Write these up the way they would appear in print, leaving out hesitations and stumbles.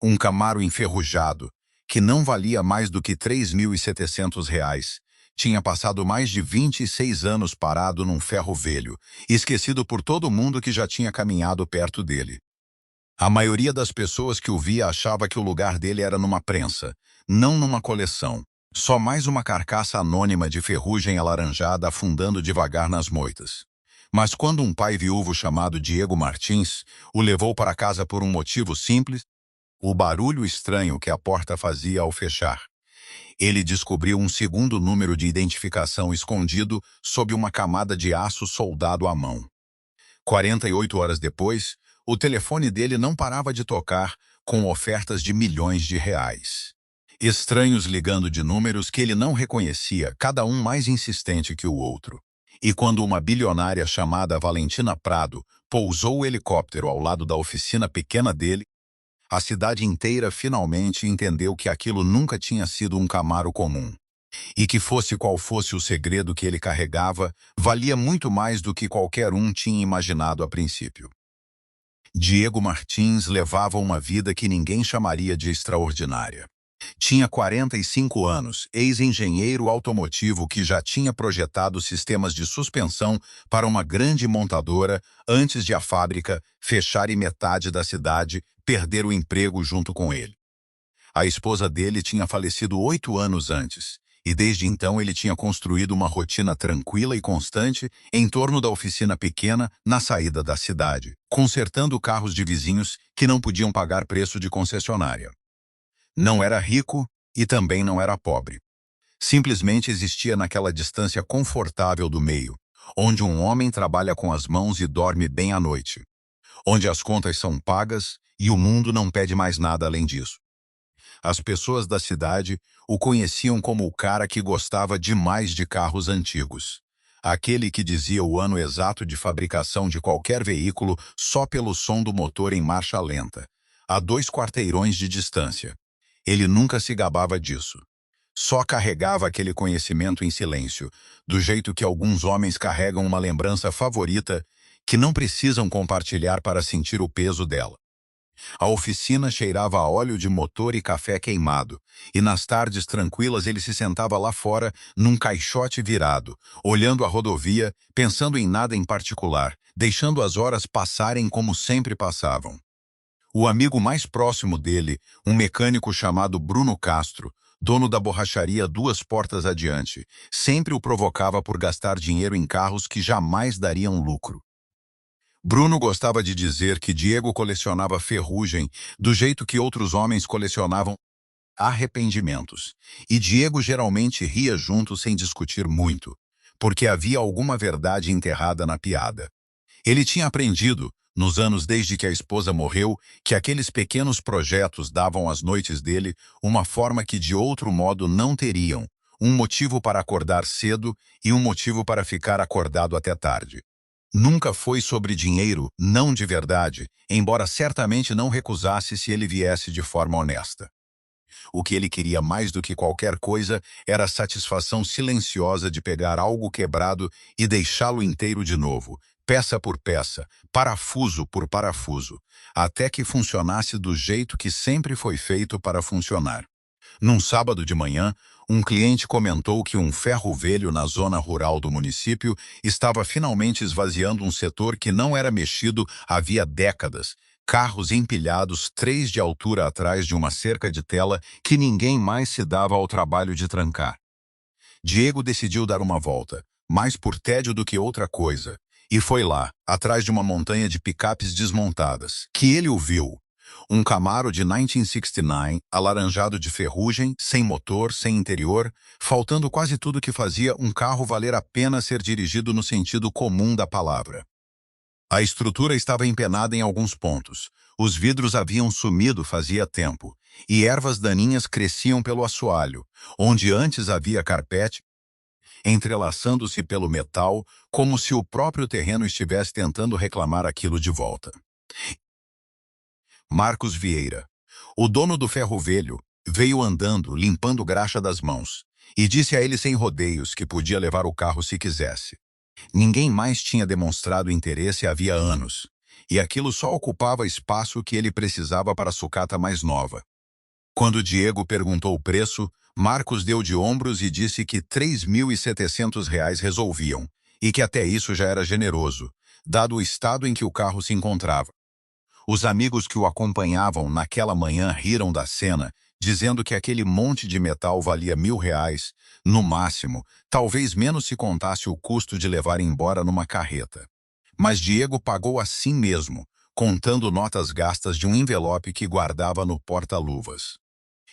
Um Camaro enferrujado, que não valia mais do que R$ 3.700, tinha passado mais de 26 anos parado num ferro velho, esquecido por todo mundo que já tinha caminhado perto dele. A maioria das pessoas que o via achava que o lugar dele era numa prensa, não numa coleção. Só mais uma carcaça anônima de ferrugem alaranjada afundando devagar nas moitas. Mas quando um pai viúvo chamado Diego Martins o levou para casa por um motivo simples, o barulho estranho que a porta fazia ao fechar, ele descobriu um segundo número de identificação escondido sob uma camada de aço soldado à mão. 48 horas depois, o telefone dele não parava de tocar com ofertas de milhões de reais. Estranhos ligando de números que ele não reconhecia, cada um mais insistente que o outro. E quando uma bilionária chamada Valentina Prado pousou o helicóptero ao lado da oficina pequena dele, a cidade inteira finalmente entendeu que aquilo nunca tinha sido um Camaro comum. E que fosse qual fosse o segredo que ele carregava, valia muito mais do que qualquer um tinha imaginado a princípio. Diego Martins levava uma vida que ninguém chamaria de extraordinária. Tinha 45 anos, ex-engenheiro automotivo que já tinha projetado sistemas de suspensão para uma grande montadora antes de a fábrica fechar e metade da cidade perder o emprego junto com ele. A esposa dele tinha falecido 8 anos antes, e desde então ele tinha construído uma rotina tranquila e constante em torno da oficina pequena na saída da cidade, consertando carros de vizinhos que não podiam pagar preço de concessionária. Não era rico e também não era pobre. Simplesmente existia naquela distância confortável do meio, onde um homem trabalha com as mãos e dorme bem à noite, onde as contas são pagas e o mundo não pede mais nada além disso. As pessoas da cidade o conheciam como o cara que gostava demais de carros antigos. Aquele que dizia o ano exato de fabricação de qualquer veículo só pelo som do motor em marcha lenta, a 2 quarteirões de distância. Ele nunca se gabava disso. Só carregava aquele conhecimento em silêncio, do jeito que alguns homens carregam uma lembrança favorita que não precisam compartilhar para sentir o peso dela. A oficina cheirava a óleo de motor e café queimado, e nas tardes tranquilas ele se sentava lá fora, num caixote virado, olhando a rodovia, pensando em nada em particular, deixando as horas passarem como sempre passavam. O amigo mais próximo dele, um mecânico chamado Bruno Castro, dono da borracharia 2 portas adiante, sempre o provocava por gastar dinheiro em carros que jamais dariam lucro. Bruno gostava de dizer que Diego colecionava ferrugem do jeito que outros homens colecionavam arrependimentos. E Diego geralmente ria junto sem discutir muito, porque havia alguma verdade enterrada na piada. Ele tinha aprendido, nos anos desde que a esposa morreu, que aqueles pequenos projetos davam às noites dele uma forma que de outro modo não teriam, um motivo para acordar cedo e um motivo para ficar acordado até tarde. Nunca foi sobre dinheiro, não de verdade, embora certamente não recusasse se ele viesse de forma honesta. O que ele queria mais do que qualquer coisa era a satisfação silenciosa de pegar algo quebrado e deixá-lo inteiro de novo, peça por peça, parafuso por parafuso, até que funcionasse do jeito que sempre foi feito para funcionar. Num sábado de manhã, um cliente comentou que um ferro velho na zona rural do município estava finalmente esvaziando um setor que não era mexido havia décadas, carros empilhados 3 de altura atrás de uma cerca de tela que ninguém mais se dava ao trabalho de trancar. Diego decidiu dar uma volta, mais por tédio do que outra coisa, e foi lá, atrás de uma montanha de picapes desmontadas, que ele o viu. Um Camaro de 1969, alaranjado de ferrugem, sem motor, sem interior, faltando quase tudo que fazia um carro valer a pena ser dirigido no sentido comum da palavra. A estrutura estava empenada em alguns pontos, os vidros haviam sumido fazia tempo, e ervas daninhas cresciam pelo assoalho, onde antes havia carpete, entrelaçando-se pelo metal, como se o próprio terreno estivesse tentando reclamar aquilo de volta. Marcos Vieira, o dono do ferro velho, veio andando, limpando graxa das mãos, e disse a ele sem rodeios que podia levar o carro se quisesse. Ninguém mais tinha demonstrado interesse havia anos, e aquilo só ocupava espaço que ele precisava para a sucata mais nova. Quando Diego perguntou o preço, Marcos deu de ombros e disse que R$ 3.700 resolviam, e que até isso já era generoso, dado o estado em que o carro se encontrava. Os amigos que o acompanhavam naquela manhã riram da cena, dizendo que aquele monte de metal valia R$ 1.000, no máximo, talvez menos se contasse o custo de levar embora numa carreta. Mas Diego pagou assim mesmo, contando notas gastas de um envelope que guardava no porta-luvas.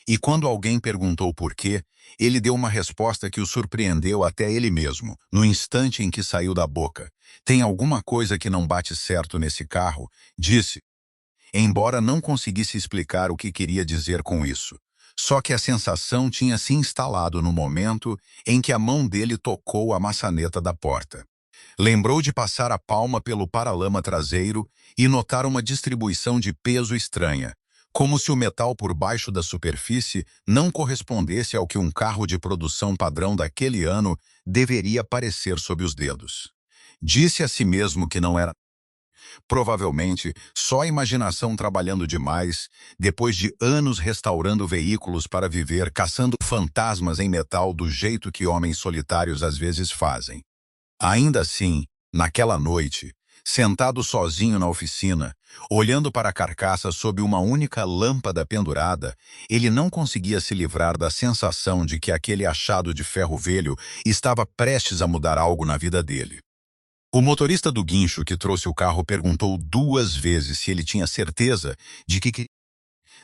E quando alguém perguntou por quê, ele deu uma resposta que o surpreendeu até ele mesmo, no instante em que saiu da boca. Tem alguma coisa que não bate certo nesse carro, disse, embora não conseguisse explicar o que queria dizer com isso. Só que a sensação tinha se instalado no momento em que a mão dele tocou a maçaneta da porta. Lembrou de passar a palma pelo paralama traseiro e notar uma distribuição de peso estranha, como se o metal por baixo da superfície não correspondesse ao que um carro de produção padrão daquele ano deveria parecer sob os dedos. Disse a si mesmo que não era. Provavelmente, só a imaginação trabalhando demais, depois de anos restaurando veículos para viver caçando fantasmas em metal do jeito que homens solitários às vezes fazem. Ainda assim, naquela noite, sentado sozinho na oficina, olhando para a carcaça sob uma única lâmpada pendurada, ele não conseguia se livrar da sensação de que aquele achado de ferro velho estava prestes a mudar algo na vida dele. O motorista do guincho que trouxe o carro perguntou 2 vezes se ele tinha certeza de que queria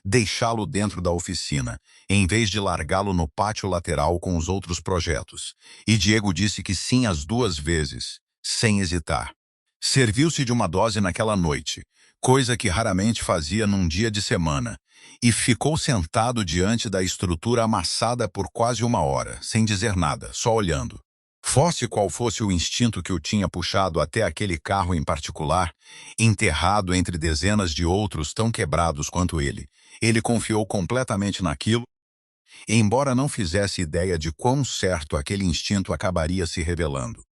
deixá-lo dentro da oficina, em vez de largá-lo no pátio lateral com os outros projetos. E Diego disse que sim as 2 vezes, sem hesitar. Serviu-se de uma dose naquela noite, coisa que raramente fazia num dia de semana, e ficou sentado diante da estrutura amassada por quase 1 hora, sem dizer nada, só olhando. Fosse qual fosse o instinto que o tinha puxado até aquele carro em particular, enterrado entre dezenas de outros tão quebrados quanto ele confiou completamente naquilo, embora não fizesse ideia de quão certo aquele instinto acabaria se revelando.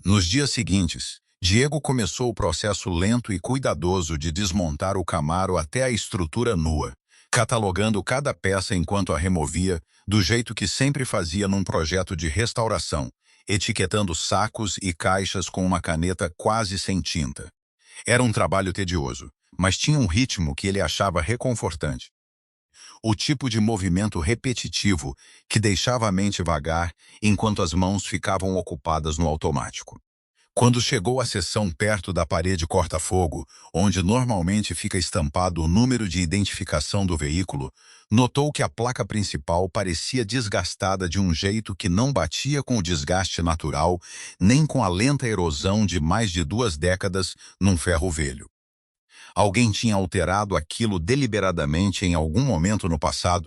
Nos dias seguintes, Diego começou o processo lento e cuidadoso de desmontar o Camaro até a estrutura nua, catalogando cada peça enquanto a removia, do jeito que sempre fazia num projeto de restauração, etiquetando sacos e caixas com uma caneta quase sem tinta. Era um trabalho tedioso, mas tinha um ritmo que ele achava reconfortante. O tipo de movimento repetitivo que deixava a mente vagar enquanto as mãos ficavam ocupadas no automático. Quando chegou à seção perto da parede corta-fogo, onde normalmente fica estampado o número de identificação do veículo, notou que a placa principal parecia desgastada de um jeito que não batia com o desgaste natural, nem com a lenta erosão de mais de 2 décadas num ferro velho. Alguém tinha alterado aquilo deliberadamente em algum momento no passado,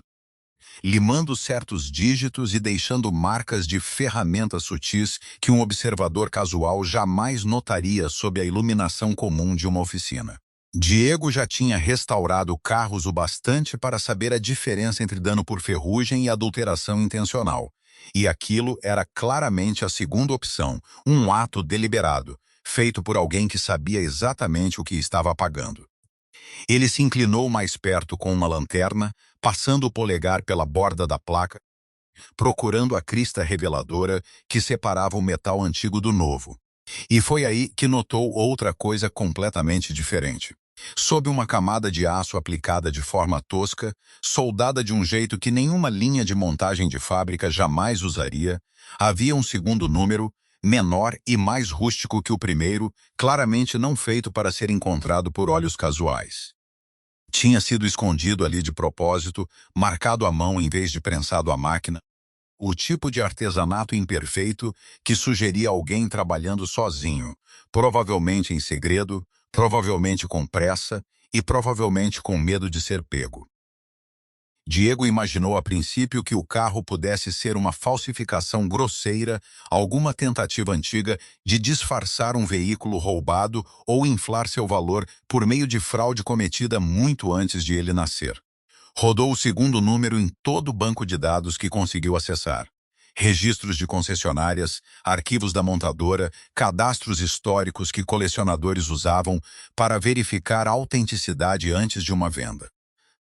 limando certos dígitos e deixando marcas de ferramentas sutis que um observador casual jamais notaria sob a iluminação comum de uma oficina. Diego já tinha restaurado carros o bastante para saber a diferença entre dano por ferrugem e adulteração intencional. E aquilo era claramente a segunda opção, um ato deliberado, feito por alguém que sabia exatamente o que estava apagando. Ele se inclinou mais perto com uma lanterna, passando o polegar pela borda da placa, procurando a crista reveladora que separava o metal antigo do novo. E foi aí que notou outra coisa completamente diferente. Sob uma camada de aço aplicada de forma tosca, soldada de um jeito que nenhuma linha de montagem de fábrica jamais usaria, havia um segundo número, menor e mais rústico que o primeiro, claramente não feito para ser encontrado por olhos casuais. Tinha sido escondido ali de propósito, marcado à mão em vez de prensado à máquina, o tipo de artesanato imperfeito que sugeria alguém trabalhando sozinho, provavelmente em segredo, provavelmente com pressa e provavelmente com medo de ser pego. Diego imaginou a princípio que o carro pudesse ser uma falsificação grosseira, alguma tentativa antiga de disfarçar um veículo roubado ou inflar seu valor por meio de fraude cometida muito antes de ele nascer. Rodou o segundo número em todo o banco de dados que conseguiu acessar. Registros de concessionárias, arquivos da montadora, cadastros históricos que colecionadores usavam para verificar a autenticidade antes de uma venda.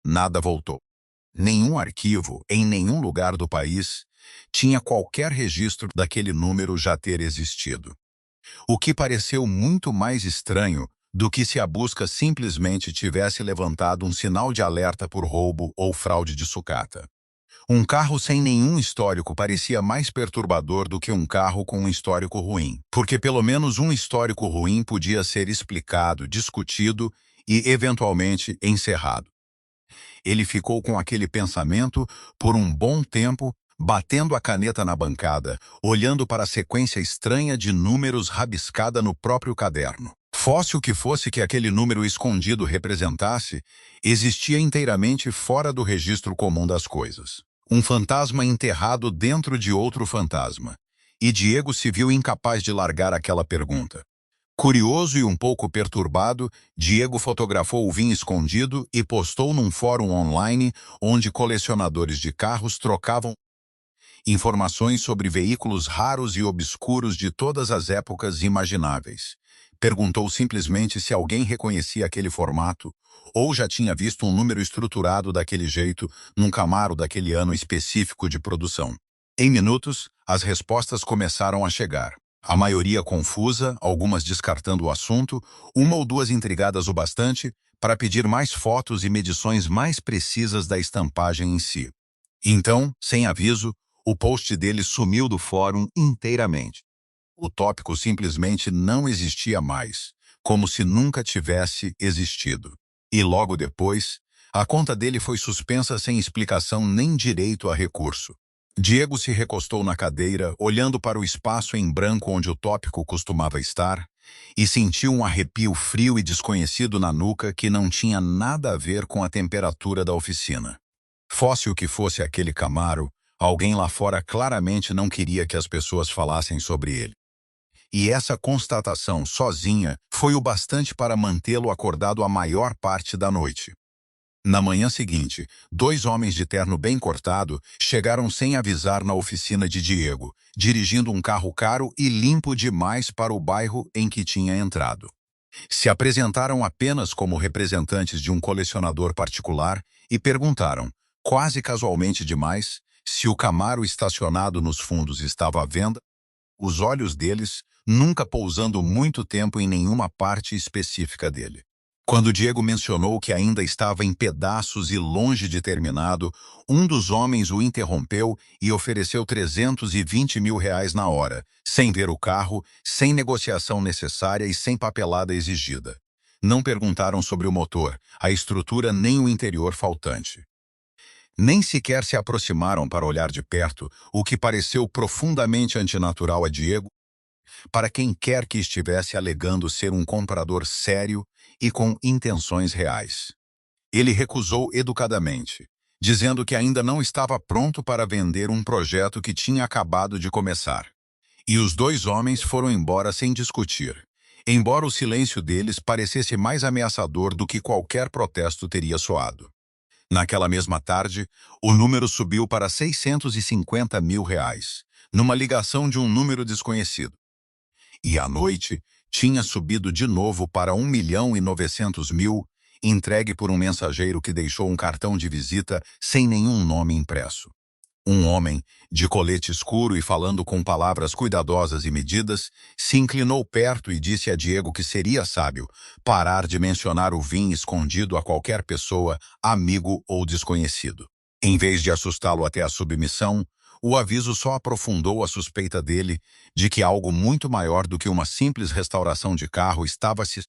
Nada voltou. Nenhum arquivo, em nenhum lugar do país, tinha qualquer registro daquele número já ter existido. O que pareceu muito mais estranho do que se a busca simplesmente tivesse levantado um sinal de alerta por roubo ou fraude de sucata. Um carro sem nenhum histórico parecia mais perturbador do que um carro com um histórico ruim, porque pelo menos um histórico ruim podia ser explicado, discutido e, eventualmente, encerrado. Ele ficou com aquele pensamento por um bom tempo, batendo a caneta na bancada, olhando para a sequência estranha de números rabiscada no próprio caderno. Fosse o que fosse que aquele número escondido representasse, existia inteiramente fora do registro comum das coisas. Um fantasma enterrado dentro de outro fantasma. E Diego se viu incapaz de largar aquela pergunta. Curioso e um pouco perturbado, Diego fotografou o vinho escondido e postou num fórum online onde colecionadores de carros trocavam informações sobre veículos raros e obscuros de todas as épocas imagináveis. Perguntou simplesmente se alguém reconhecia aquele formato ou já tinha visto um número estruturado daquele jeito num Camaro daquele ano específico de produção. Em minutos, as respostas começaram a chegar. A maioria confusa, algumas descartando o assunto, uma ou duas intrigadas o bastante para pedir mais fotos e medições mais precisas da estampagem em si. Então, sem aviso, o post dele sumiu do fórum inteiramente. O tópico simplesmente não existia mais, como se nunca tivesse existido. E logo depois, a conta dele foi suspensa sem explicação nem direito a recurso. Diego se recostou na cadeira, olhando para o espaço em branco onde o tópico costumava estar, e sentiu um arrepio frio e desconhecido na nuca que não tinha nada a ver com a temperatura da oficina. Fosse o que fosse aquele Camaro, alguém lá fora claramente não queria que as pessoas falassem sobre ele. E essa constatação, sozinha, foi o bastante para mantê-lo acordado a maior parte da noite. Na manhã seguinte, dois homens de terno bem cortado chegaram sem avisar na oficina de Diego, dirigindo um carro caro e limpo demais para o bairro em que tinha entrado. Se apresentaram apenas como representantes de um colecionador particular e perguntaram, quase casualmente demais, se o Camaro estacionado nos fundos estava à venda. Os olhos deles nunca pousando muito tempo em nenhuma parte específica dele. Quando Diego mencionou que ainda estava em pedaços e longe de terminado, um dos homens o interrompeu e ofereceu R$320 mil na hora, sem ver o carro, sem negociação necessária e sem papelada exigida. Não perguntaram sobre o motor, a estrutura nem o interior faltante. Nem sequer se aproximaram para olhar de perto, o que pareceu profundamente antinatural a Diego, para quem quer que estivesse alegando ser um comprador sério e com intenções reais. Ele recusou educadamente, dizendo que ainda não estava pronto para vender um projeto que tinha acabado de começar. E os dois homens foram embora sem discutir, embora o silêncio deles parecesse mais ameaçador do que qualquer protesto teria soado. Naquela mesma tarde, o número subiu para R$650 mil, numa ligação de um número desconhecido. E à noite, tinha subido de novo para 1.900.000, entregue por um mensageiro que deixou um cartão de visita sem nenhum nome impresso. Um homem, de colete escuro e falando com palavras cuidadosas e medidas, se inclinou perto e disse a Diego que seria sábio parar de mencionar o vinho escondido a qualquer pessoa, amigo ou desconhecido. Em vez de assustá-lo até a submissão, o aviso só aprofundou a suspeita dele de que algo muito maior do que uma simples restauração de carro estava se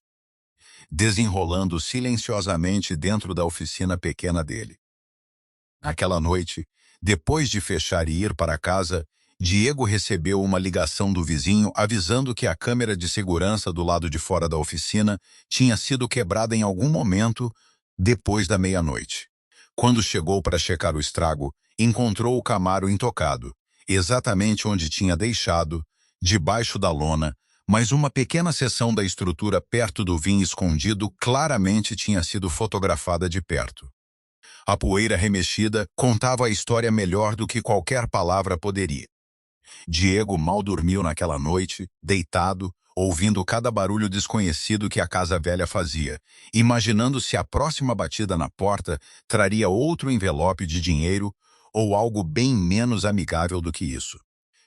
desenrolando silenciosamente dentro da oficina pequena dele. Naquela noite, depois de fechar e ir para casa, Diego recebeu uma ligação do vizinho avisando que a câmera de segurança do lado de fora da oficina tinha sido quebrada em algum momento depois da meia-noite. Quando chegou para checar o estrago, encontrou o Camaro intocado, exatamente onde tinha deixado, debaixo da lona, mas uma pequena seção da estrutura perto do vinho escondido claramente tinha sido fotografada de perto. A poeira remexida contava a história melhor do que qualquer palavra poderia. Diego mal dormiu naquela noite, deitado, ouvindo cada barulho desconhecido que a casa velha fazia, imaginando se a próxima batida na porta traria outro envelope de dinheiro ou algo bem menos amigável do que isso.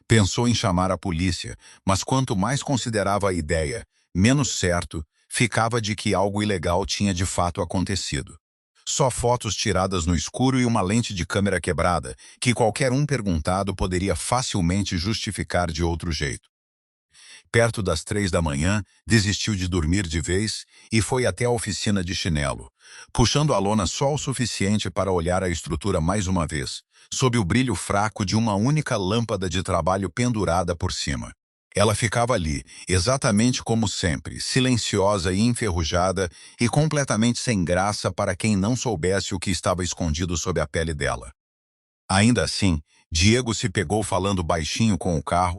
Pensou em chamar a polícia, mas quanto mais considerava a ideia, menos certo ficava de que algo ilegal tinha de fato acontecido. Só fotos tiradas no escuro e uma lente de câmera quebrada, que qualquer um perguntado poderia facilmente justificar de outro jeito. Perto das 3 da manhã, desistiu de dormir de vez e foi até a oficina de chinelo, puxando a lona só o suficiente para olhar a estrutura mais uma vez, sob o brilho fraco de uma única lâmpada de trabalho pendurada por cima. Ela ficava ali, exatamente como sempre, silenciosa e enferrujada e completamente sem graça para quem não soubesse o que estava escondido sob a pele dela. Ainda assim, Diego se pegou falando baixinho com o carro,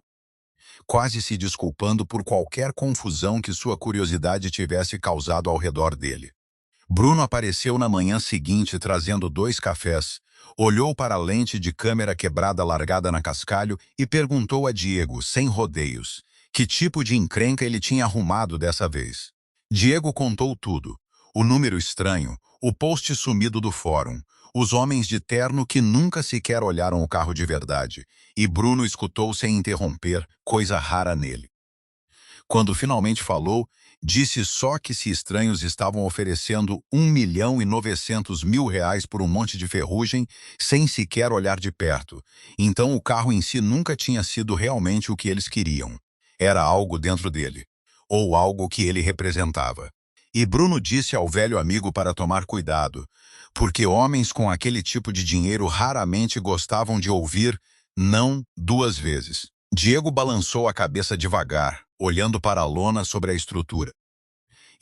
quase se desculpando por qualquer confusão que sua curiosidade tivesse causado ao redor dele. Bruno apareceu na manhã seguinte trazendo 2 cafés, olhou para a lente de câmera quebrada largada na cascalho e perguntou a Diego, sem rodeios, que tipo de encrenca ele tinha arrumado dessa vez. Diego contou tudo: o número estranho, o post sumido do fórum, os homens de terno que nunca sequer olharam o carro de verdade, e Bruno escutou sem interromper, coisa rara nele. Quando finalmente falou, disse só que se estranhos estavam oferecendo 1.900.000 reais por um monte de ferrugem, sem sequer olhar de perto. Então o carro em si nunca tinha sido realmente o que eles queriam. Era algo dentro dele, ou algo que ele representava. E Bruno disse ao velho amigo para tomar cuidado, porque homens com aquele tipo de dinheiro raramente gostavam de ouvir não 2 vezes. Diego balançou a cabeça devagar, olhando para a lona sobre a estrutura.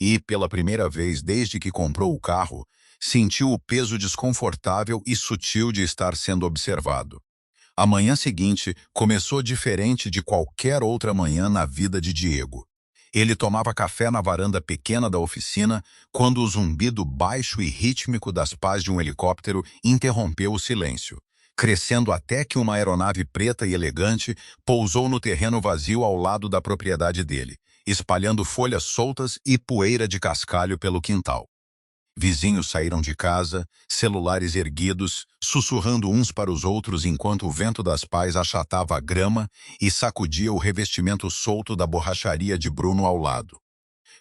E, pela primeira vez desde que comprou o carro, sentiu o peso desconfortável e sutil de estar sendo observado. A manhã seguinte começou diferente de qualquer outra manhã na vida de Diego. Ele tomava café na varanda pequena da oficina quando o zumbido baixo e rítmico das pás de um helicóptero interrompeu o silêncio, crescendo até que uma aeronave preta e elegante pousou no terreno vazio ao lado da propriedade dele, espalhando folhas soltas e poeira de cascalho pelo quintal. Vizinhos saíram de casa, celulares erguidos, sussurrando uns para os outros enquanto o vento das pás achatava a grama e sacudia o revestimento solto da borracharia de Bruno ao lado.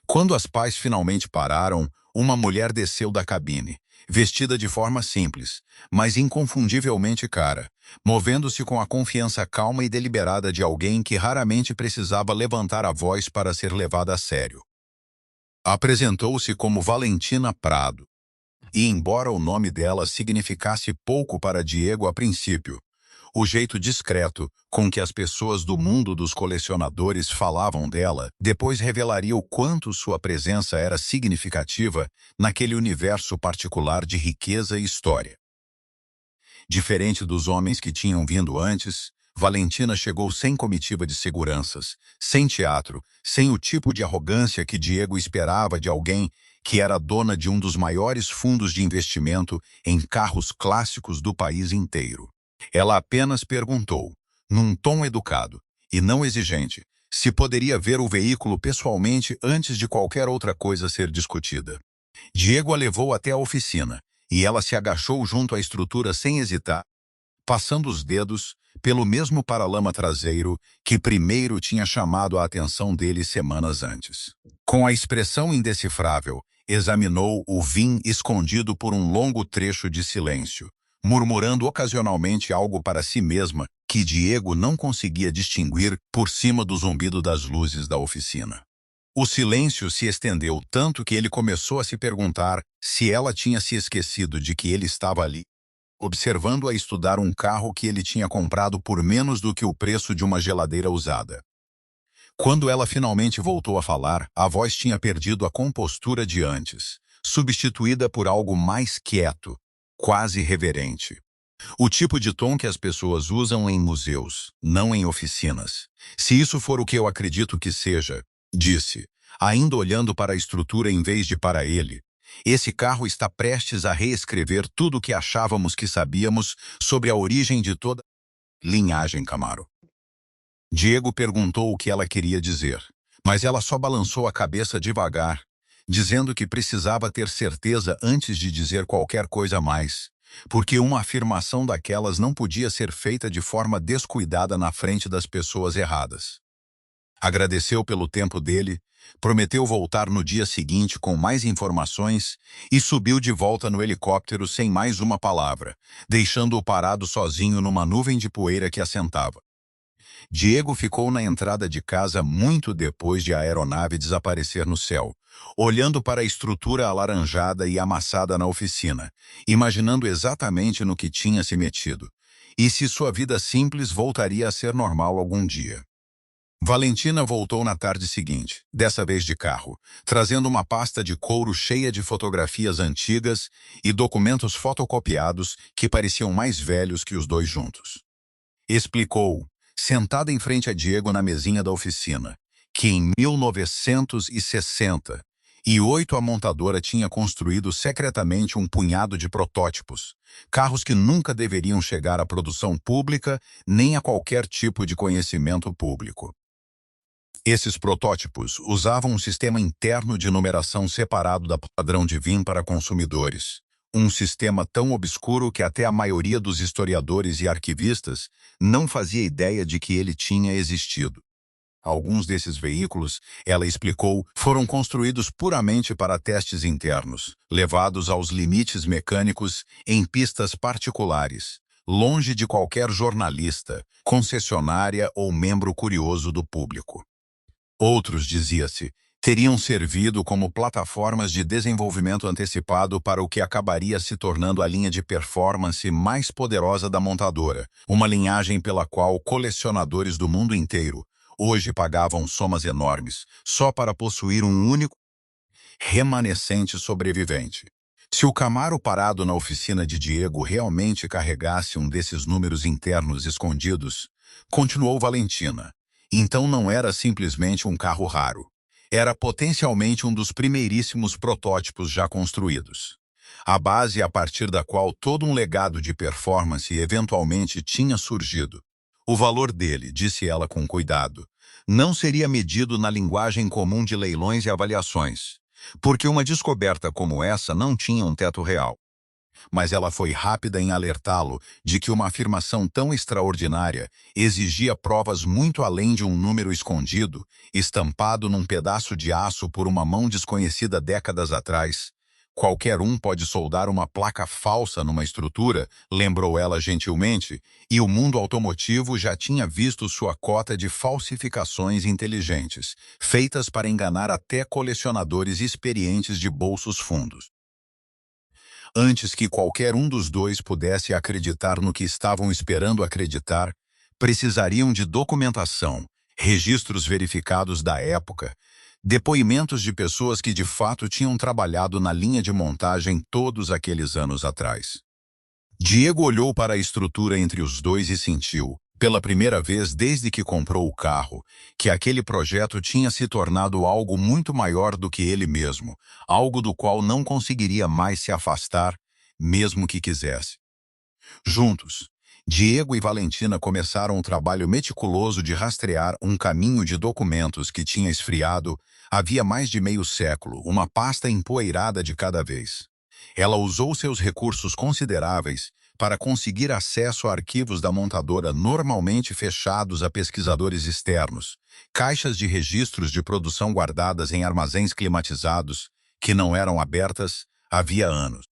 Quando as pás finalmente pararam, uma mulher desceu da cabine, vestida de forma simples, mas inconfundivelmente cara, movendo-se com a confiança calma e deliberada de alguém que raramente precisava levantar a voz para ser levada a sério. Apresentou-se como Valentina Prado, e embora o nome dela significasse pouco para Diego a princípio, o jeito discreto com que as pessoas do mundo dos colecionadores falavam dela depois revelaria o quanto sua presença era significativa naquele universo particular de riqueza e história. Diferente dos homens que tinham vindo antes, Valentina chegou sem comitiva de seguranças, sem teatro, sem o tipo de arrogância que Diego esperava de alguém que era dona de um dos maiores fundos de investimento em carros clássicos do país inteiro. Ela apenas perguntou, num tom educado e não exigente, se poderia ver o veículo pessoalmente antes de qualquer outra coisa ser discutida. Diego a levou até a oficina, e ela se agachou junto à estrutura sem hesitar, passando os dedos pelo mesmo paralama traseiro que primeiro tinha chamado a atenção dele semanas antes. Com a expressão indecifrável, examinou o VIN escondido por um longo trecho de silêncio, murmurando ocasionalmente algo para si mesma que Diego não conseguia distinguir por cima do zumbido das luzes da oficina. O silêncio se estendeu tanto que ele começou a se perguntar se ela tinha se esquecido de que ele estava ali, observando-a estudar um carro que ele tinha comprado por menos do que o preço de uma geladeira usada. Quando ela finalmente voltou a falar, a voz tinha perdido a compostura de antes, substituída por algo mais quieto, quase reverente. O tipo de tom que as pessoas usam em museus, não em oficinas. Se isso for o que eu acredito que seja, disse, ainda olhando para a estrutura em vez de para ele, esse carro está prestes a reescrever tudo o que achávamos que sabíamos sobre a origem de toda a linhagem Camaro. Diego perguntou o que ela queria dizer, mas ela só balançou a cabeça devagar, dizendo que precisava ter certeza antes de dizer qualquer coisa a mais, porque uma afirmação daquelas não podia ser feita de forma descuidada na frente das pessoas erradas. Agradeceu pelo tempo dele, prometeu voltar no dia seguinte com mais informações e subiu de volta no helicóptero sem mais uma palavra, deixando-o parado sozinho numa nuvem de poeira que assentava. Diego ficou na entrada de casa muito depois de a aeronave desaparecer no céu, olhando para a estrutura alaranjada e amassada na oficina, imaginando exatamente no que tinha se metido, e se sua vida simples voltaria a ser normal algum dia. Valentina voltou na tarde seguinte, dessa vez de carro, trazendo uma pasta de couro cheia de fotografias antigas e documentos fotocopiados que pareciam mais velhos que os dois juntos. Explicou, sentada em frente a Diego na mesinha da oficina, que em 1968 a montadora tinha construído secretamente um punhado de protótipos, carros que nunca deveriam chegar à produção pública nem a qualquer tipo de conhecimento público. Esses protótipos usavam um sistema interno de numeração separado da padrão de VIN para consumidores. Um sistema tão obscuro que até a maioria dos historiadores e arquivistas não fazia ideia de que ele tinha existido. Alguns desses veículos, ela explicou, foram construídos puramente para testes internos, levados aos limites mecânicos em pistas particulares, longe de qualquer jornalista, concessionária ou membro curioso do público. Outros, dizia-se, teriam servido como plataformas de desenvolvimento antecipado para o que acabaria se tornando a linha de performance mais poderosa da montadora, uma linhagem pela qual colecionadores do mundo inteiro hoje pagavam somas enormes só para possuir um único remanescente sobrevivente. Se o Camaro parado na oficina de Diego realmente carregasse um desses números internos escondidos, continuou Valentina, então não era simplesmente um carro raro. Era potencialmente um dos primeiríssimos protótipos já construídos. A base a partir da qual todo um legado de performance eventualmente tinha surgido. O valor dele, disse ela com cuidado, não seria medido na linguagem comum de leilões e avaliações, porque uma descoberta como essa não tinha um teto real. Mas ela foi rápida em alertá-lo de que uma afirmação tão extraordinária exigia provas muito além de um número escondido, estampado num pedaço de aço por uma mão desconhecida décadas atrás. Qualquer um pode soldar uma placa falsa numa estrutura, lembrou ela gentilmente, e o mundo automotivo já tinha visto sua cota de falsificações inteligentes, feitas para enganar até colecionadores experientes de bolsos fundos. Antes que qualquer um dos dois pudesse acreditar no que estavam esperando acreditar, precisariam de documentação, registros verificados da época, depoimentos de pessoas que de fato tinham trabalhado na linha de montagem todos aqueles anos atrás. Diego olhou para a estrutura entre os dois e sentiu, pela primeira vez desde que comprou o carro, que aquele projeto tinha se tornado algo muito maior do que ele mesmo, algo do qual não conseguiria mais se afastar, mesmo que quisesse. Juntos, Diego e Valentina começaram um trabalho meticuloso de rastrear um caminho de documentos que tinha esfriado havia mais de meio século, uma pasta empoeirada de cada vez. Ela usou seus recursos consideráveis para conseguir acesso a arquivos da montadora normalmente fechados a pesquisadores externos, caixas de registros de produção guardadas em armazéns climatizados, que não eram abertas havia anos.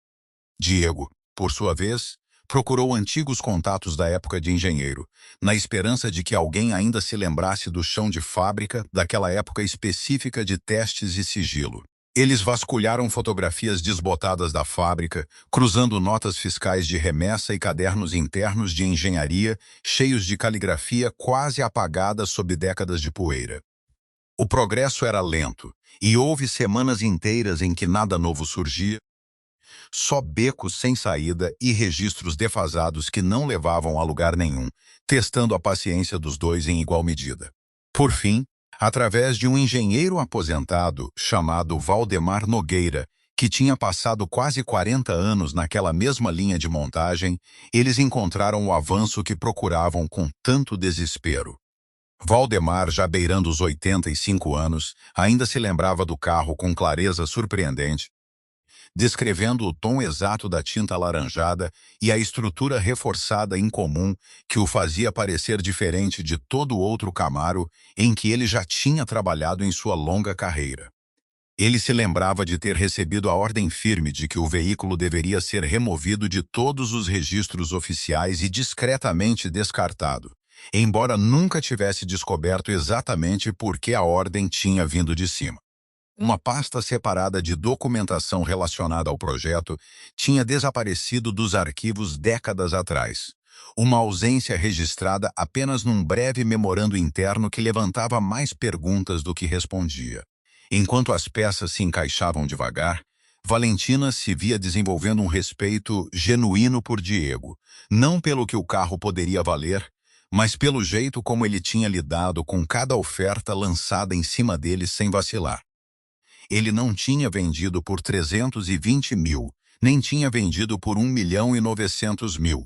Diego, por sua vez, procurou antigos contatos da época de engenheiro, na esperança de que alguém ainda se lembrasse do chão de fábrica daquela época específica de testes e sigilo. Eles vasculharam fotografias desbotadas da fábrica, cruzando notas fiscais de remessa e cadernos internos de engenharia, cheios de caligrafia quase apagada sob décadas de poeira. O progresso era lento, e houve semanas inteiras em que nada novo surgia, só becos sem saída e registros defasados que não levavam a lugar nenhum, testando a paciência dos dois em igual medida. Por fim, através de um engenheiro aposentado chamado Valdemar Nogueira, que tinha passado quase 40 anos naquela mesma linha de montagem, eles encontraram o avanço que procuravam com tanto desespero. Valdemar, já beirando os 85 anos, ainda se lembrava do carro com clareza surpreendente, descrevendo o tom exato da tinta alaranjada e a estrutura reforçada incomum que o fazia parecer diferente de todo outro Camaro em que ele já tinha trabalhado em sua longa carreira. Ele se lembrava de ter recebido a ordem firme de que o veículo deveria ser removido de todos os registros oficiais e discretamente descartado, embora nunca tivesse descoberto exatamente por que a ordem tinha vindo de cima. Uma pasta separada de documentação relacionada ao projeto tinha desaparecido dos arquivos décadas atrás. Uma ausência registrada apenas num breve memorando interno que levantava mais perguntas do que respondia. Enquanto as peças se encaixavam devagar, Valentina se via desenvolvendo um respeito genuíno por Diego, não pelo que o carro poderia valer, mas pelo jeito como ele tinha lidado com cada oferta lançada em cima dele sem vacilar. Ele não tinha vendido por 320 mil, nem tinha vendido por 1.900.000.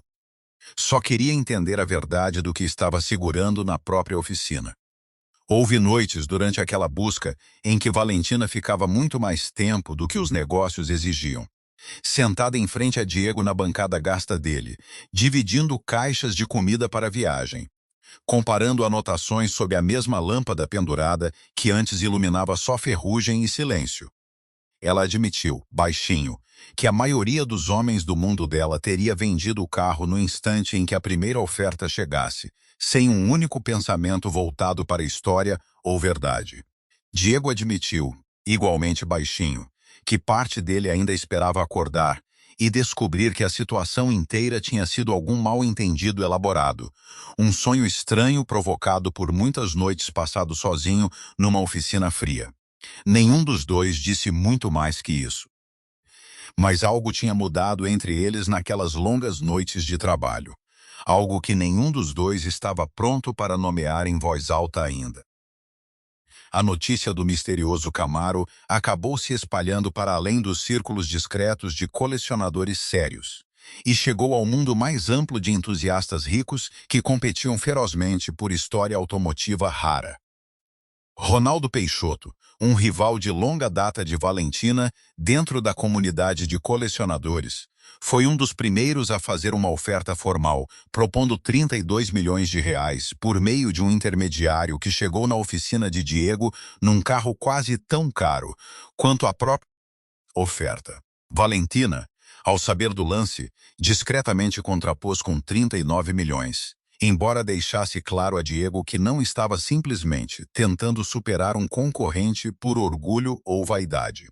Só queria entender a verdade do que estava segurando na própria oficina. Houve noites durante aquela busca em que Valentina ficava muito mais tempo do que os negócios exigiam. Sentada em frente a Diego na bancada gasta dele, dividindo caixas de comida para a viagem, comparando anotações sob a mesma lâmpada pendurada que antes iluminava só ferrugem e silêncio. Ela admitiu, baixinho, que a maioria dos homens do mundo dela teria vendido o carro no instante em que a primeira oferta chegasse, sem um único pensamento voltado para a história ou verdade. Diego admitiu, igualmente baixinho, que parte dele ainda esperava acordar e descobrir que a situação inteira tinha sido algum mal-entendido elaborado, um sonho estranho provocado por muitas noites passado sozinho numa oficina fria. Nenhum dos dois disse muito mais que isso. Mas algo tinha mudado entre eles naquelas longas noites de trabalho. Algo que nenhum dos dois estava pronto para nomear em voz alta ainda. A notícia do misterioso Camaro acabou se espalhando para além dos círculos discretos de colecionadores sérios e chegou ao mundo mais amplo de entusiastas ricos que competiam ferozmente por história automotiva rara. Ronaldo Peixoto, um rival de longa data de Valentina dentro da comunidade de colecionadores, foi um dos primeiros a fazer uma oferta formal, propondo 32 milhões de reais por meio de um intermediário que chegou na oficina de Diego num carro quase tão caro quanto a própria oferta. Valentina, ao saber do lance, discretamente contrapôs com 39 milhões. Embora deixasse claro a Diego que não estava simplesmente tentando superar um concorrente por orgulho ou vaidade.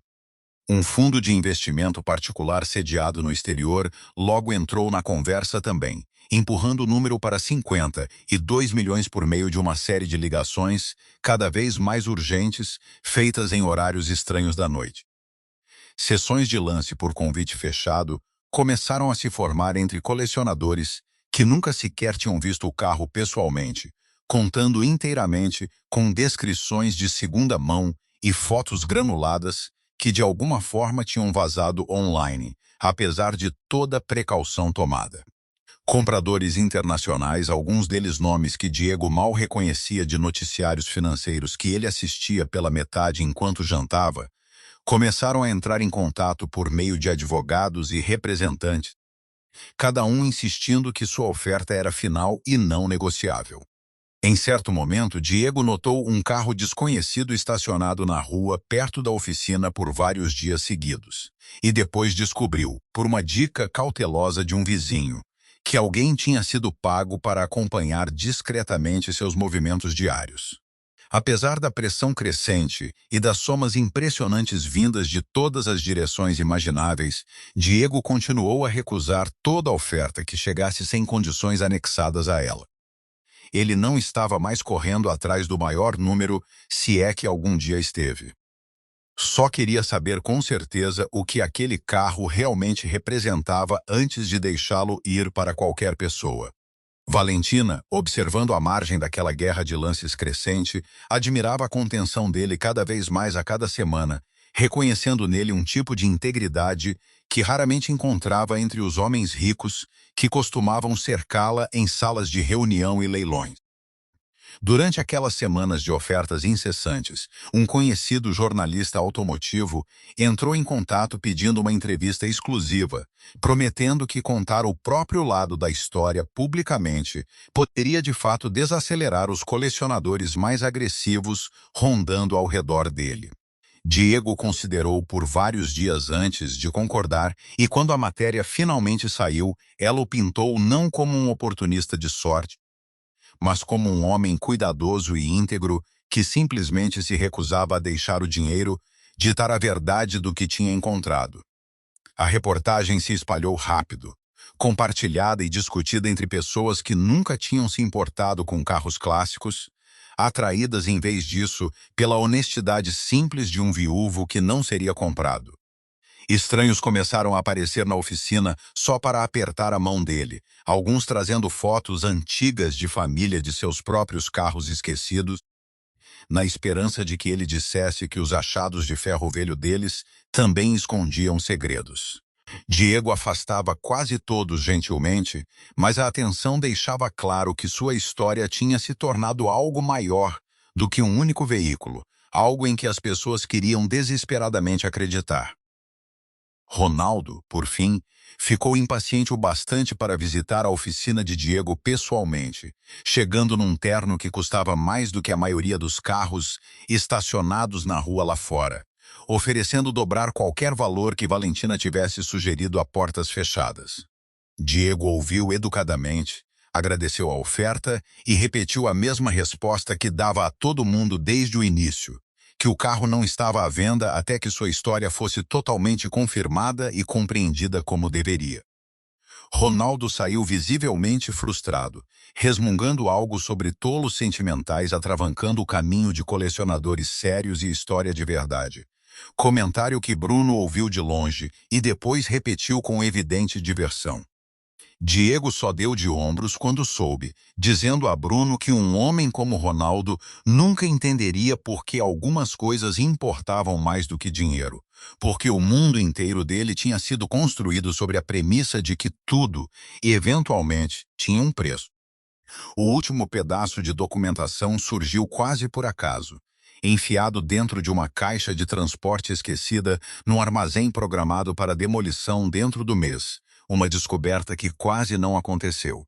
Um fundo de investimento particular sediado no exterior logo entrou na conversa também, empurrando o número para 52 milhões por meio de uma série de ligações, cada vez mais urgentes, feitas em horários estranhos da noite. Sessões de lance por convite fechado começaram a se formar entre colecionadores que nunca sequer tinham visto o carro pessoalmente, contando inteiramente com descrições de segunda mão e fotos granuladas que de alguma forma tinham vazado online, apesar de toda precaução tomada. Compradores internacionais, alguns deles nomes que Diego mal reconhecia de noticiários financeiros que ele assistia pela metade enquanto jantava, começaram a entrar em contato por meio de advogados e representantes, cada um insistindo que sua oferta era final e não negociável. Em certo momento, Diego notou um carro desconhecido estacionado na rua perto da oficina por vários dias seguidos. E depois descobriu, por uma dica cautelosa de um vizinho, que alguém tinha sido pago para acompanhar discretamente seus movimentos diários. Apesar da pressão crescente e das somas impressionantes vindas de todas as direções imagináveis, Diego continuou a recusar toda oferta que chegasse sem condições anexadas a ela. Ele não estava mais correndo atrás do maior número, se é que algum dia esteve. Só queria saber com certeza o que aquele carro realmente representava antes de deixá-lo ir para qualquer pessoa. Valentina, observando a margem daquela guerra de lances crescente, admirava a contenção dele cada vez mais a cada semana, reconhecendo nele um tipo de integridade que raramente encontrava entre os homens ricos que costumavam cercá-la em salas de reunião e leilões. Durante aquelas semanas de ofertas incessantes, um conhecido jornalista automotivo entrou em contato pedindo uma entrevista exclusiva, prometendo que contar o próprio lado da história publicamente poderia de fato desacelerar os colecionadores mais agressivos rondando ao redor dele. Diego considerou por vários dias antes de concordar e quando a matéria finalmente saiu, ela o pintou não como um oportunista de sorte, mas como um homem cuidadoso e íntegro que simplesmente se recusava a deixar o dinheiro ditar a verdade do que tinha encontrado. A reportagem se espalhou rápido, compartilhada e discutida entre pessoas que nunca tinham se importado com carros clássicos, atraídas em vez disso pela honestidade simples de um viúvo que não seria comprado. Estranhos começaram a aparecer na oficina só para apertar a mão dele, alguns trazendo fotos antigas de família de seus próprios carros esquecidos, na esperança de que ele dissesse que os achados de ferro velho deles também escondiam segredos. Diego afastava quase todos gentilmente, mas a atenção deixava claro que sua história tinha se tornado algo maior do que um único veículo, algo em que as pessoas queriam desesperadamente acreditar. Ronaldo, por fim, ficou impaciente o bastante para visitar a oficina de Diego pessoalmente, chegando num terno que custava mais do que a maioria dos carros estacionados na rua lá fora, oferecendo dobrar qualquer valor que Valentina tivesse sugerido a portas fechadas. Diego ouviu educadamente, agradeceu a oferta e repetiu a mesma resposta que dava a todo mundo desde o início, que o carro não estava à venda até que sua história fosse totalmente confirmada e compreendida como deveria. Ronaldo saiu visivelmente frustrado, resmungando algo sobre tolos sentimentais atravancando o caminho de colecionadores sérios e história de verdade. Comentário que Bruno ouviu de longe e depois repetiu com evidente diversão. Diego só deu de ombros quando soube, dizendo a Bruno que um homem como Ronaldo nunca entenderia por que algumas coisas importavam mais do que dinheiro, porque o mundo inteiro dele tinha sido construído sobre a premissa de que tudo, eventualmente, tinha um preço. O último pedaço de documentação surgiu quase por acaso, enfiado dentro de uma caixa de transporte esquecida num armazém programado para demolição dentro do mês, uma descoberta que quase não aconteceu.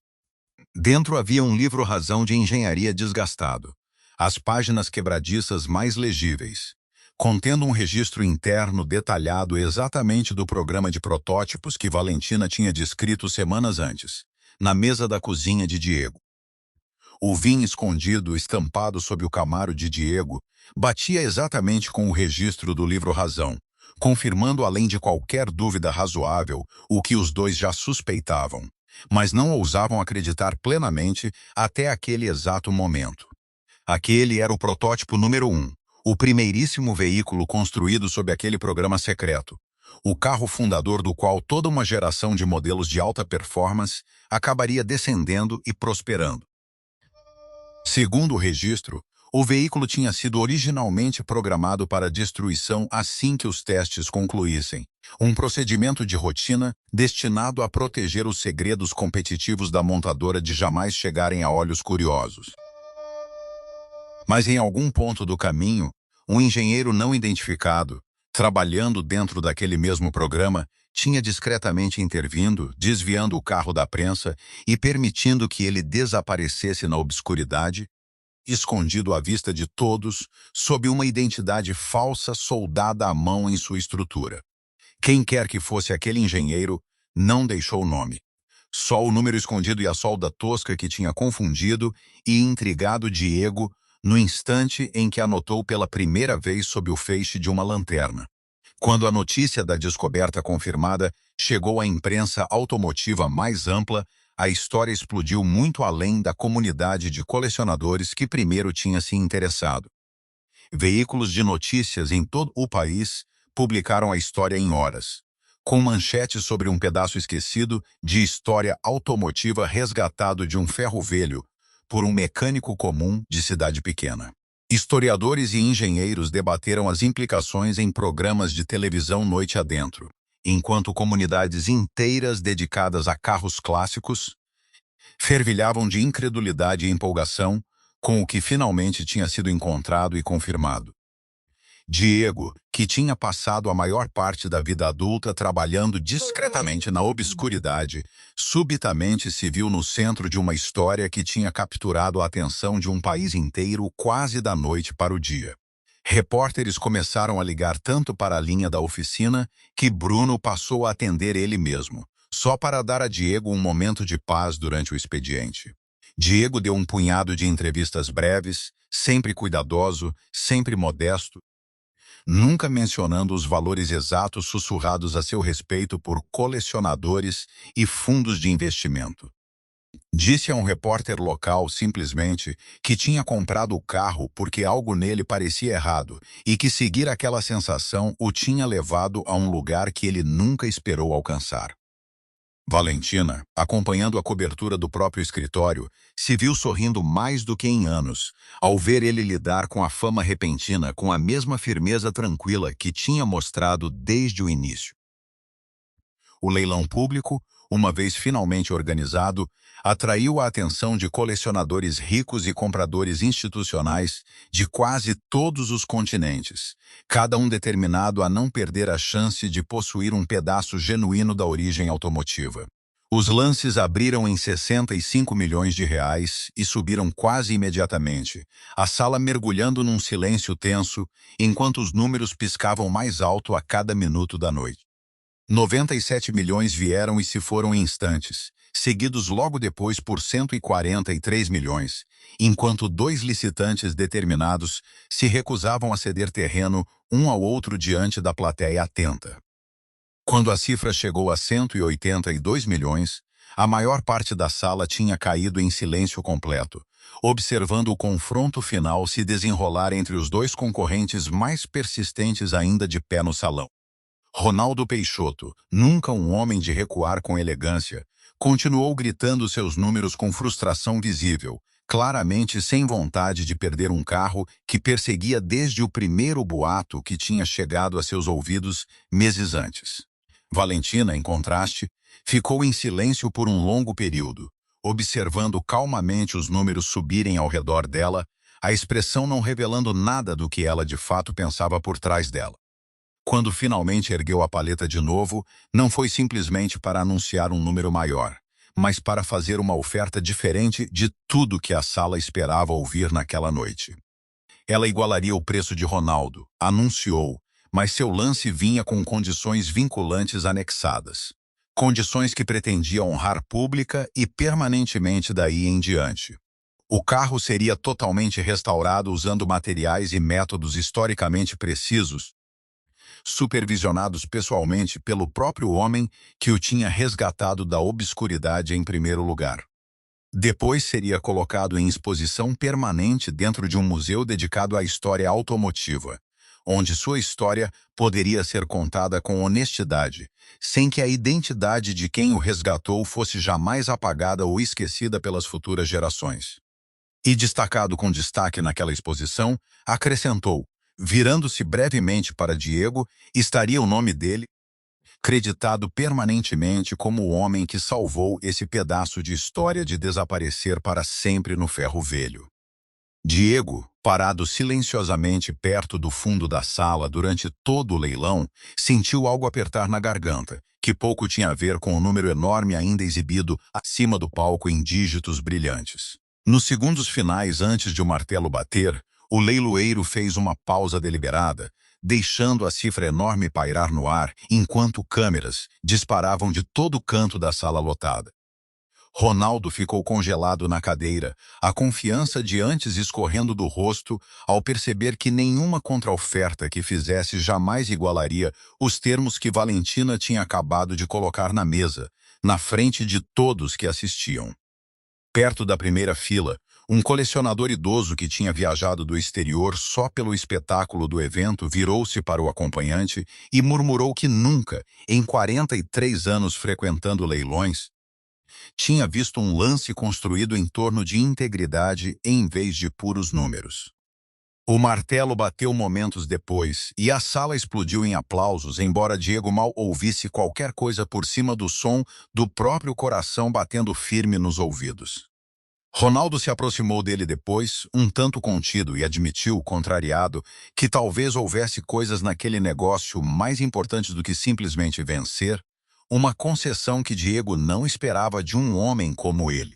Dentro havia um livro-razão de engenharia desgastado, as páginas quebradiças mais legíveis, contendo um registro interno detalhado exatamente do programa de protótipos que Valentina tinha descrito semanas antes, na mesa da cozinha de Diego. O vinho escondido, estampado sob o camaro de Diego, batia exatamente com o registro do livro-razão, confirmando além de qualquer dúvida razoável o que os dois já suspeitavam, mas não ousavam acreditar plenamente até aquele exato momento. Aquele era o protótipo número 1, o primeiríssimo veículo construído sob aquele programa secreto, o carro fundador do qual toda uma geração de modelos de alta performance acabaria descendendo e prosperando. Segundo o registro, o veículo tinha sido originalmente programado para destruição assim que os testes concluíssem, um procedimento de rotina destinado a proteger os segredos competitivos da montadora de jamais chegarem a olhos curiosos. Mas em algum ponto do caminho, um engenheiro não identificado, trabalhando dentro daquele mesmo programa, tinha discretamente intervindo, desviando o carro da prensa e permitindo que ele desaparecesse na obscuridade, escondido à vista de todos, sob uma identidade falsa soldada à mão em sua estrutura. Quem quer que fosse aquele engenheiro, não deixou o nome. Só o número escondido e a solda tosca que tinha confundido e intrigado Diego no instante em que anotou pela primeira vez sob o feixe de uma lanterna. Quando a notícia da descoberta confirmada chegou à imprensa automotiva mais ampla, a história explodiu muito além da comunidade de colecionadores que primeiro tinha se interessado. Veículos de notícias em todo o país publicaram a história em horas, com manchetes sobre um pedaço esquecido de história automotiva resgatado de um ferro velho por um mecânico comum de cidade pequena. Historiadores e engenheiros debateram as implicações em programas de televisão noite adentro, enquanto comunidades inteiras dedicadas a carros clássicos fervilhavam de incredulidade e empolgação com o que finalmente tinha sido encontrado e confirmado. Diego, que tinha passado a maior parte da vida adulta trabalhando discretamente na obscuridade, subitamente se viu no centro de uma história que tinha capturado a atenção de um país inteiro quase da noite para o dia. Repórteres começaram a ligar tanto para a linha da oficina que Bruno passou a atender ele mesmo, só para dar a Diego um momento de paz durante o expediente. Diego deu um punhado de entrevistas breves, sempre cuidadoso, sempre modesto, nunca mencionando os valores exatos sussurrados a seu respeito por colecionadores e fundos de investimento. Disse a um repórter local, simplesmente, que tinha comprado o carro porque algo nele parecia errado e que seguir aquela sensação o tinha levado a um lugar que ele nunca esperou alcançar. Valentina, acompanhando a cobertura do próprio escritório, se viu sorrindo mais do que em anos, ao ver ele lidar com a fama repentina com a mesma firmeza tranquila que tinha mostrado desde o início. O leilão público, uma vez finalmente organizado, atraiu a atenção de colecionadores ricos e compradores institucionais de quase todos os continentes, cada um determinado a não perder a chance de possuir um pedaço genuíno da origem automotiva. Os lances abriram em 65 milhões de reais e subiram quase imediatamente, a sala mergulhando num silêncio tenso, enquanto os números piscavam mais alto a cada minuto da noite. 97 milhões vieram e se foram em instantes, seguidos logo depois por 143 milhões, enquanto dois licitantes determinados se recusavam a ceder terreno um ao outro diante da plateia atenta. Quando a cifra chegou a 182 milhões, a maior parte da sala tinha caído em silêncio completo, observando o confronto final se desenrolar entre os dois concorrentes mais persistentes ainda de pé no salão. Ronaldo Peixoto, nunca um homem de recuar com elegância, continuou gritando seus números com frustração visível, claramente sem vontade de perder um carro que perseguia desde o primeiro boato que tinha chegado a seus ouvidos meses antes. Valentina, em contraste, ficou em silêncio por um longo período, observando calmamente os números subirem ao redor dela, a expressão não revelando nada do que ela de fato pensava por trás dela. Quando finalmente ergueu a paleta de novo, não foi simplesmente para anunciar um número maior, mas para fazer uma oferta diferente de tudo que a sala esperava ouvir naquela noite. Ela igualaria o preço de Ronaldo, anunciou, mas seu lance vinha com condições vinculantes anexadas. Condições que pretendia honrar pública e permanentemente daí em diante. O carro seria totalmente restaurado usando materiais e métodos historicamente precisos, supervisionados pessoalmente pelo próprio homem que o tinha resgatado da obscuridade em primeiro lugar. Depois seria colocado em exposição permanente dentro de um museu dedicado à história automotiva, onde sua história poderia ser contada com honestidade, sem que a identidade de quem o resgatou fosse jamais apagada ou esquecida pelas futuras gerações. E destacado com destaque naquela exposição, acrescentou, virando-se brevemente para Diego, estaria o nome dele, creditado permanentemente como o homem que salvou esse pedaço de história de desaparecer para sempre no ferro velho. Diego, parado silenciosamente perto do fundo da sala durante todo o leilão, sentiu algo apertar na garganta, que pouco tinha a ver com o número enorme ainda exibido acima do palco em dígitos brilhantes. Nos segundos finais antes de o martelo bater, o leiloeiro fez uma pausa deliberada, deixando a cifra enorme pairar no ar enquanto câmeras disparavam de todo o canto da sala lotada. Ronaldo ficou congelado na cadeira, a confiança de antes escorrendo do rosto ao perceber que nenhuma contraoferta que fizesse jamais igualaria os termos que Valentina tinha acabado de colocar na mesa, na frente de todos que assistiam. Perto da primeira fila, um colecionador idoso que tinha viajado do exterior só pelo espetáculo do evento virou-se para o acompanhante e murmurou que nunca, em 43 anos frequentando leilões, tinha visto um lance construído em torno de integridade em vez de puros números. O martelo bateu momentos depois e a sala explodiu em aplausos, embora Diego mal ouvisse qualquer coisa por cima do som do próprio coração batendo firme nos ouvidos. Ronaldo se aproximou dele depois, um tanto contido, e admitiu, contrariado, que talvez houvesse coisas naquele negócio mais importantes do que simplesmente vencer, uma concessão que Diego não esperava de um homem como ele.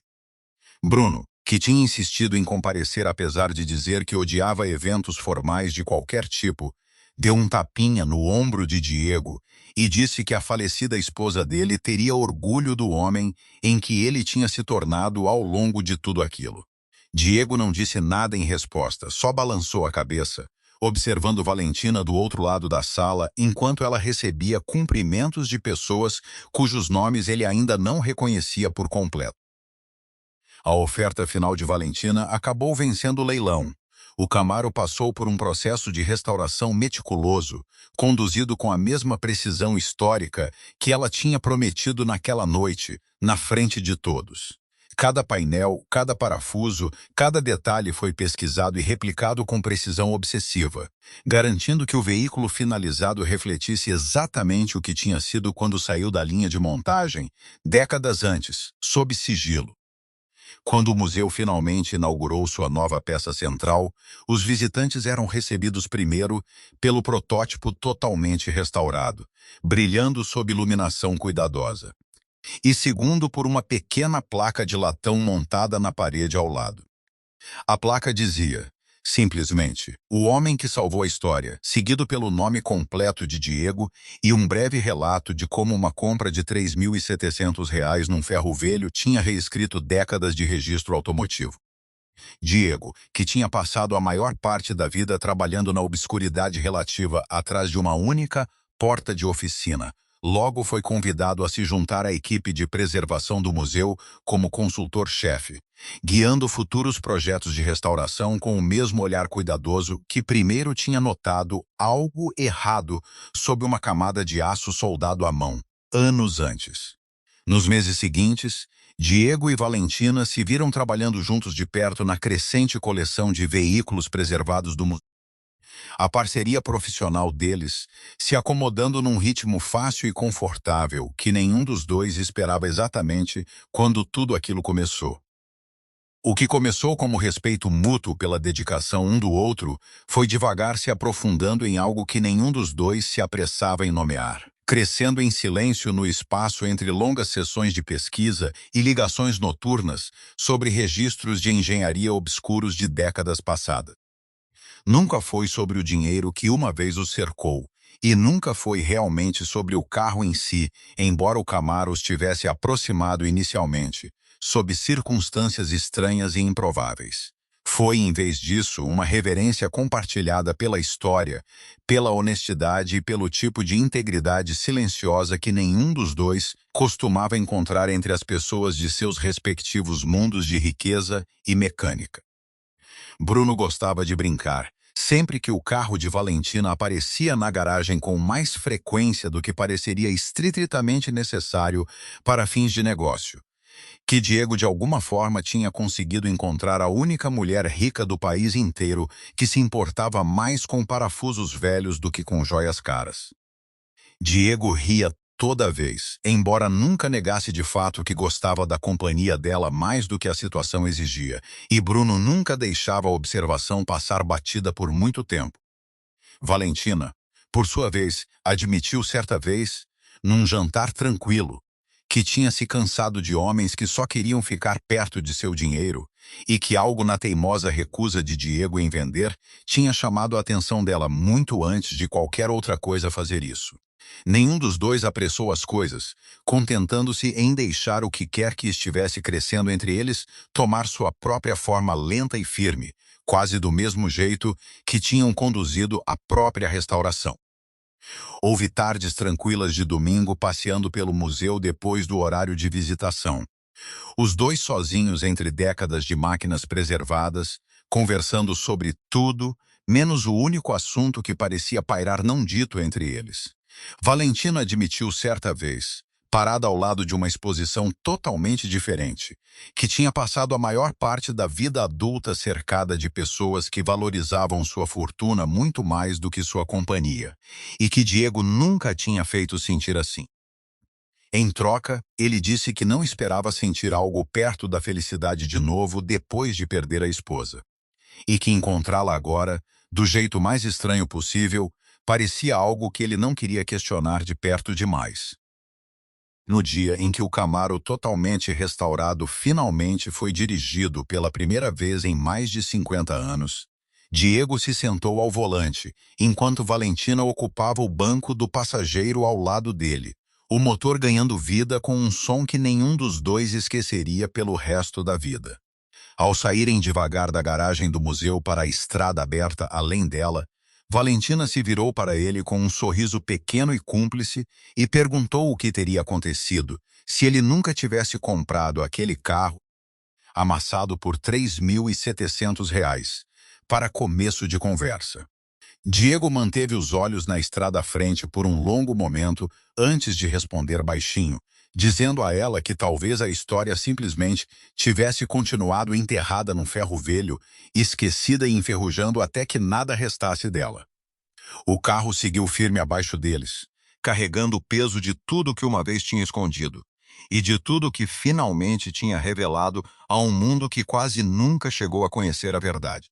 Bruno, que tinha insistido em comparecer apesar de dizer que odiava eventos formais de qualquer tipo, deu um tapinha no ombro de Diego e disse que a falecida esposa dele teria orgulho do homem em que ele tinha se tornado ao longo de tudo aquilo. Diego não disse nada em resposta, só balançou a cabeça, observando Valentina do outro lado da sala enquanto ela recebia cumprimentos de pessoas cujos nomes ele ainda não reconhecia por completo. A oferta final de Valentina acabou vencendo o leilão. O Camaro passou por um processo de restauração meticuloso, conduzido com a mesma precisão histórica que ela tinha prometido naquela noite, na frente de todos. Cada painel, cada parafuso, cada detalhe foi pesquisado e replicado com precisão obsessiva, garantindo que o veículo finalizado refletisse exatamente o que tinha sido quando saiu da linha de montagem, décadas antes, sob sigilo. Quando o museu finalmente inaugurou sua nova peça central, os visitantes eram recebidos primeiro pelo protótipo totalmente restaurado, brilhando sob iluminação cuidadosa, e segundo por uma pequena placa de latão montada na parede ao lado. A placa dizia, simplesmente, o homem que salvou a história, seguido pelo nome completo de Diego e um breve relato de como uma compra de R$ 3.700 num ferro velho tinha reescrito décadas de registro automotivo. Diego, que tinha passado a maior parte da vida trabalhando na obscuridade relativa atrás de uma única porta de oficina, logo foi convidado a se juntar à equipe de preservação do museu como consultor-chefe, guiando futuros projetos de restauração com o mesmo olhar cuidadoso que primeiro tinha notado algo errado sob uma camada de aço soldado à mão, anos antes. Nos meses seguintes, Diego e Valentina se viram trabalhando juntos de perto na crescente coleção de veículos preservados do museu. A parceria profissional deles se acomodando num ritmo fácil e confortável que nenhum dos dois esperava exatamente quando tudo aquilo começou. O que começou como respeito mútuo pela dedicação um do outro foi devagar se aprofundando em algo que nenhum dos dois se apressava em nomear, crescendo em silêncio no espaço entre longas sessões de pesquisa e ligações noturnas sobre registros de engenharia obscuros de décadas passadas. Nunca foi sobre o dinheiro que uma vez o cercou, e nunca foi realmente sobre o carro em si, embora o Camaro os tivesse aproximado inicialmente, sob circunstâncias estranhas e improváveis. Foi, em vez disso, uma reverência compartilhada pela história, pela honestidade e pelo tipo de integridade silenciosa que nenhum dos dois costumava encontrar entre as pessoas de seus respectivos mundos de riqueza e mecânica. Bruno gostava de brincar. Sempre que o carro de Valentina aparecia na garagem com mais frequência do que pareceria estritamente necessário para fins de negócio, que Diego de alguma forma tinha conseguido encontrar a única mulher rica do país inteiro que se importava mais com parafusos velhos do que com joias caras. Diego ria toda vez, embora nunca negasse de fato que gostava da companhia dela mais do que a situação exigia, e Bruno nunca deixava a observação passar batida por muito tempo. Valentina, por sua vez, admitiu certa vez, num jantar tranquilo, que tinha se cansado de homens que só queriam ficar perto de seu dinheiro e que algo na teimosa recusa de Diego em vender tinha chamado a atenção dela muito antes de qualquer outra coisa fazer isso. Nenhum dos dois apressou as coisas, contentando-se em deixar o que quer que estivesse crescendo entre eles tomar sua própria forma lenta e firme, quase do mesmo jeito que tinham conduzido a própria restauração. Houve tardes tranquilas de domingo passeando pelo museu depois do horário de visitação. Os dois sozinhos entre décadas de máquinas preservadas, conversando sobre tudo, menos o único assunto que parecia pairar não dito entre eles. Valentina admitiu certa vez, parada ao lado de uma exposição totalmente diferente, que tinha passado a maior parte da vida adulta cercada de pessoas que valorizavam sua fortuna muito mais do que sua companhia, e que Diego nunca tinha feito sentir assim. Em troca, ele disse que não esperava sentir algo perto da felicidade de novo depois de perder a esposa, e que encontrá-la agora, do jeito mais estranho possível, parecia algo que ele não queria questionar de perto demais. No dia em que o Camaro totalmente restaurado finalmente foi dirigido pela primeira vez em mais de 50 anos, Diego se sentou ao volante, enquanto Valentina ocupava o banco do passageiro ao lado dele, o motor ganhando vida com um som que nenhum dos dois esqueceria pelo resto da vida. Ao saírem devagar da garagem do museu para a estrada aberta além dela, Valentina se virou para ele com um sorriso pequeno e cúmplice e perguntou o que teria acontecido se ele nunca tivesse comprado aquele carro amassado por R$ 3.700, para começo de conversa. Diego manteve os olhos na estrada à frente por um longo momento antes de responder baixinho, dizendo a ela que talvez a história simplesmente tivesse continuado enterrada num ferro velho, esquecida e enferrujando até que nada restasse dela. O carro seguiu firme abaixo deles, carregando o peso de tudo que uma vez tinha escondido, e de tudo que finalmente tinha revelado a um mundo que quase nunca chegou a conhecer a verdade.